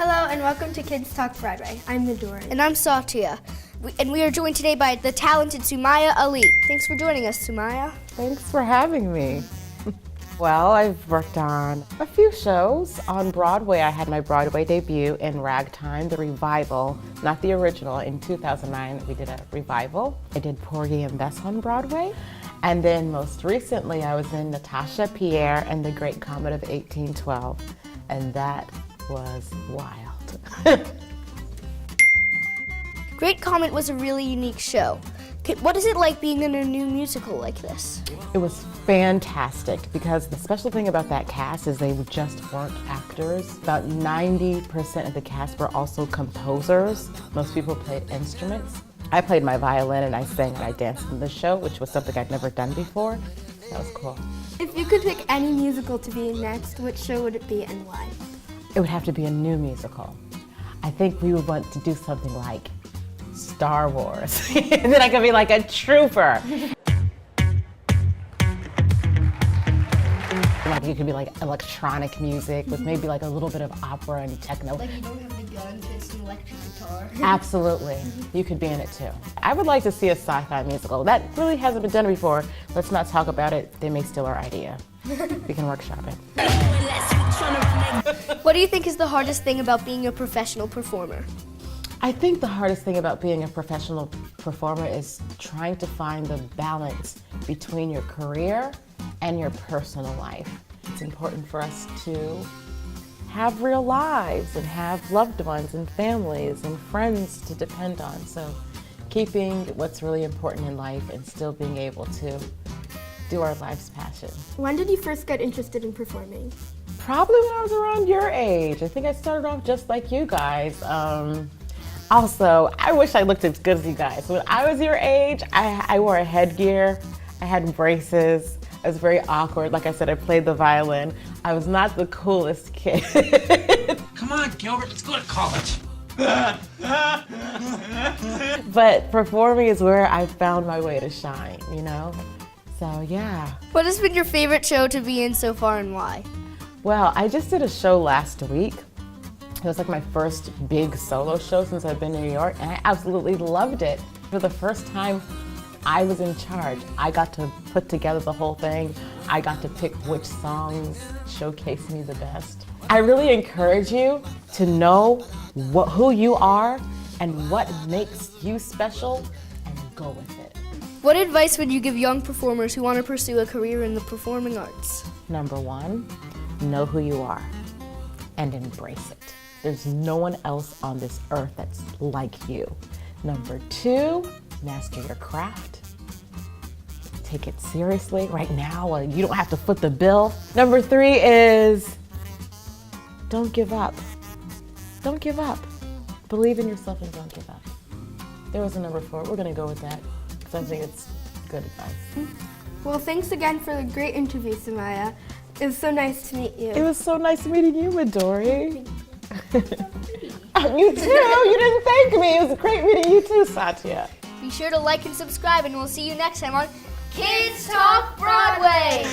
Hello and welcome to Kids Talk Broadway. I'm Midori. And I'm Satya. We are joined today by the talented Sumayya Ali. Thanks for joining us, Sumayya. Thanks for having me. Well, I've worked on a few shows. On Broadway, I had my Broadway debut in Ragtime, the revival, not the original. In 2009, we did a revival. I did Porgy and Bess on Broadway. And then most recently, I was in Natasha, Pierre, and the Great Comet of 1812. And that was wild. Great Comet was a really unique show. What is it like being in a new musical like this? It was fantastic because the special thing about that cast is they just weren't actors. About 90% of the cast were also composers. Most people played instruments. I played my violin and I sang and I danced in the show, which was something I'd never done before. That was cool. If you could pick any musical to be in next, which show would it be and why? It would have to be a new musical. I think we would want to do something like Star Wars. And then I could be like a trooper. Like it could be like electronic music with maybe like a little bit of opera and techno. Like you don't have the guns, it's an electric guitar. Absolutely. You could be in it too. I would like to see a sci-fi musical. That really hasn't been done before. Let's not talk about it. They may steal our idea. We can workshop it. What do you think is the hardest thing about being a professional performer? I think the hardest thing about being a professional performer is trying to find the balance between your career and your personal life. It's important for us to have real lives and have loved ones and families and friends to depend on. So keeping what's really important in life and still being able to do our life's passion. When did you first get interested in performing? Probably when I was around your age. I think I started off just like you guys. Also, I wish I looked as good as you guys. When I was your age, I wore a headgear, I had braces, I was very awkward. Like I said, I played the violin. I was not the coolest kid. Come on, Gilbert, let's go to college. But performing is where I found my way to shine, you know? So yeah. What has been your favorite show to be in so far and why? Well, I just did a show last week. It was like my first big solo show since I've been in New York, and I absolutely loved it. For the first time, I was in charge. I got to put together the whole thing. I got to pick which songs showcase me the best. I really encourage you to know who you are and what makes you special, and go with it. What advice would you give young performers who want to pursue a career in the performing arts? Number one, know who you are and embrace it. There's no one else on this earth that's like you. Number two, master your craft. Take it seriously. Right now, you don't have to foot the bill. Number three is don't give up. Don't give up. Believe in yourself and don't give up. There was a number four. We're gonna go with that because I think it's good advice. Well, thanks again for the great interview, Sumayya. It was so nice to meet you. It was so nice meeting you, Midori. You too. You didn't thank me. It was great meeting you too, Satya. Be sure to like and subscribe, and we'll see you next time on Kids Talk Broadway!